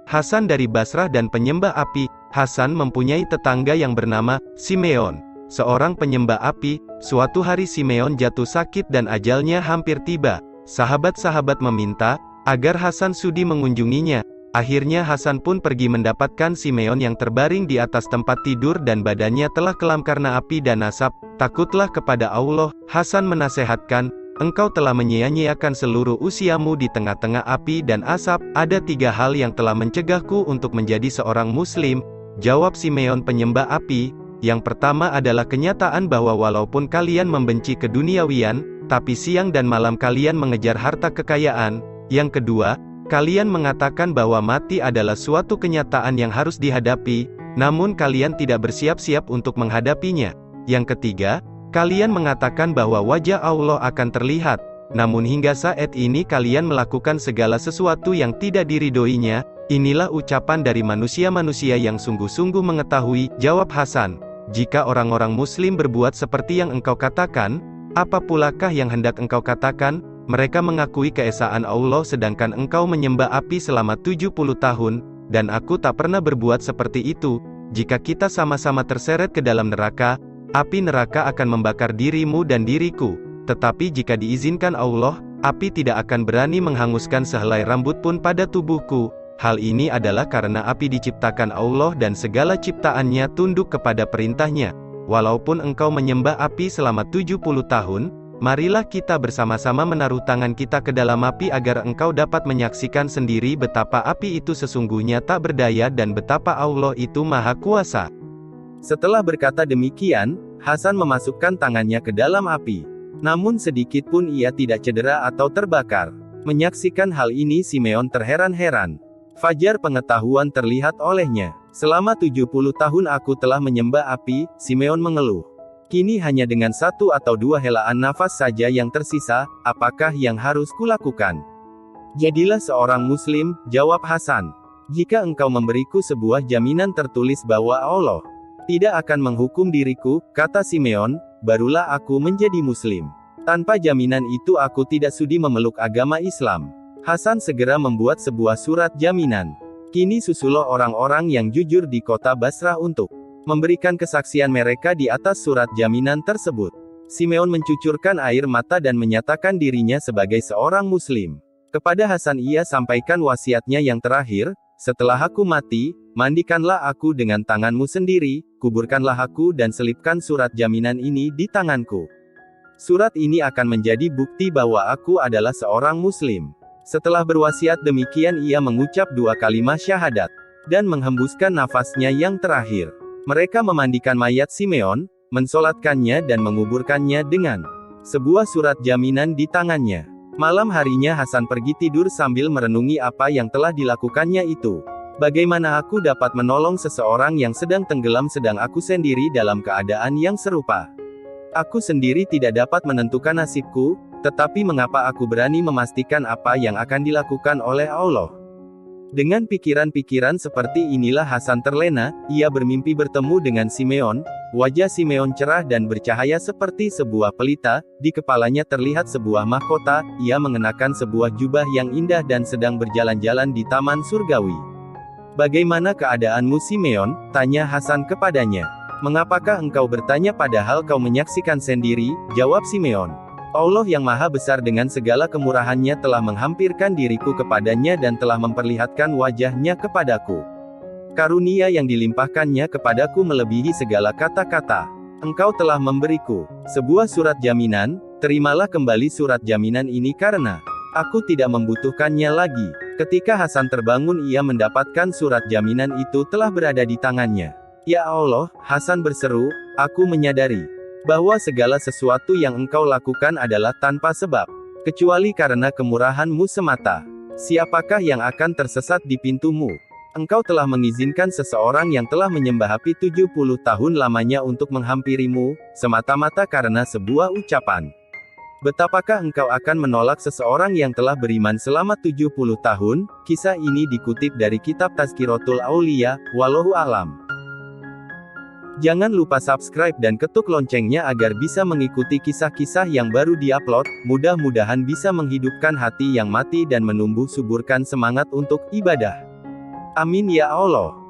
Hasan dari Basrah dan penyembah api. Hasan mempunyai tetangga yang bernama Simeon, seorang penyembah api. Suatu hari Simeon jatuh sakit dan ajalnya hampir tiba. Sahabat-sahabat meminta agar Hasan sudi mengunjunginya. Akhirnya Hasan pun pergi mendapatkan Simeon yang terbaring di atas tempat tidur dan badannya telah kelam karena api dan asap. Takutlah kepada Allah. Hasan menasehatkan, engkau telah menyia-nyiakan seluruh usiamu di tengah-tengah api dan asap. Ada 3 hal yang telah mencegahku untuk menjadi seorang muslim. Jawab Simeon penyembah api. Yang pertama adalah kenyataan bahwa walaupun kalian membenci keduniawian, tapi siang dan malam kalian mengejar harta kekayaan. Yang kedua, kalian mengatakan bahwa mati adalah suatu kenyataan yang harus dihadapi, namun kalian tidak bersiap-siap untuk menghadapinya. Yang ketiga, kalian mengatakan bahwa wajah Allah akan terlihat, namun hingga saat ini kalian melakukan segala sesuatu yang tidak diridhoinya. Inilah ucapan dari manusia-manusia yang sungguh-sungguh mengetahui. Jawab Hasan, jika orang-orang muslim berbuat seperti yang engkau katakan, apa pulakah yang hendak engkau katakan? Mereka mengakui keesaan Allah sedangkan engkau menyembah api selama 70 tahun, dan aku tak pernah berbuat seperti itu. Jika kita sama-sama terseret ke dalam neraka, api neraka akan membakar dirimu dan diriku. Tetapi jika diizinkan Allah, api tidak akan berani menghanguskan sehelai rambut pun pada tubuhku. Hal ini adalah karena api diciptakan Allah dan segala ciptaannya tunduk kepada perintahnya. Walaupun engkau menyembah api selama 70 tahun, marilah kita bersama-sama menaruh tangan kita ke dalam api agar engkau dapat menyaksikan sendiri betapa api itu sesungguhnya tak berdaya dan betapa Allah itu maha kuasa. Setelah berkata demikian, Hasan memasukkan tangannya ke dalam api. Namun sedikit pun ia tidak cedera atau terbakar. Menyaksikan hal ini Simeon terheran-heran. Fajar pengetahuan terlihat olehnya. Selama 70 tahun aku telah menyembah api, Simeon mengeluh. Kini hanya dengan 1 atau 2 helaan nafas saja yang tersisa, apakah yang harus kulakukan? Jadilah seorang muslim, jawab Hasan. Jika engkau memberiku sebuah jaminan tertulis bahwa Allah tidak akan menghukum diriku, kata Simeon, barulah aku menjadi muslim. Tanpa jaminan itu aku tidak sudi memeluk agama Islam. Hasan segera membuat sebuah surat jaminan. Kini susulah orang-orang yang jujur di kota Basrah untuk memberikan kesaksian mereka di atas surat jaminan tersebut. Simeon mencucurkan air mata dan menyatakan dirinya sebagai seorang muslim. Kepada Hasan ia sampaikan wasiatnya yang terakhir, setelah aku mati, mandikanlah aku dengan tanganmu sendiri, kuburkanlah aku dan selipkan surat jaminan ini di tanganku. Surat ini akan menjadi bukti bahwa aku adalah seorang muslim. Setelah berwasiat demikian ia mengucap 2 kalimat syahadat, dan menghembuskan nafasnya yang terakhir. Mereka memandikan mayat Simeon, mensolatkannya dan menguburkannya dengan sebuah surat jaminan di tangannya. Malam harinya Hasan pergi tidur sambil merenungi apa yang telah dilakukannya itu. Bagaimana aku dapat menolong seseorang yang sedang tenggelam sedang aku sendiri dalam keadaan yang serupa? Aku sendiri tidak dapat menentukan nasibku, tetapi mengapa aku berani memastikan apa yang akan dilakukan oleh Allah? Dengan pikiran-pikiran seperti inilah Hasan terlena. Ia bermimpi bertemu dengan Simeon. Wajah Simeon cerah dan bercahaya seperti sebuah pelita. Di kepalanya terlihat sebuah mahkota. Ia mengenakan sebuah jubah yang indah dan sedang berjalan-jalan di taman surgawi. Bagaimana keadaanmu Simeon? Tanya Hasan kepadanya. Mengapakah engkau bertanya padahal kau menyaksikan sendiri? Jawab Simeon. Allah yang maha besar dengan segala kemurahannya telah menghampirkan diriku kepadanya dan telah memperlihatkan wajahnya kepadaku. Karunia yang dilimpahkannya kepadaku melebihi segala kata-kata. Engkau telah memberiku sebuah surat jaminan, terimalah kembali surat jaminan ini karena aku tidak membutuhkannya lagi. Ketika Hasan terbangun ia mendapatkan surat jaminan itu telah berada di tangannya. Ya Allah, Hasan berseru, aku menyadari bahwa segala sesuatu yang engkau lakukan adalah tanpa sebab, kecuali karena kemurahan-Mu semata. Siapakah yang akan tersesat di pintu-Mu? Engkau telah mengizinkan seseorang yang telah menyembah api 70 tahun lamanya untuk menghampiri-Mu, semata-mata karena sebuah ucapan. Betapakah engkau akan menolak seseorang yang telah beriman selama 70 tahun? Kisah ini dikutip dari kitab Tazkiratul Aulia, wallahu a'lam. Jangan lupa subscribe dan ketuk loncengnya agar bisa mengikuti kisah-kisah yang baru diupload. Mudah-mudahan bisa menghidupkan hati yang mati dan menumbuh suburkan semangat untuk ibadah. Amin ya Allah.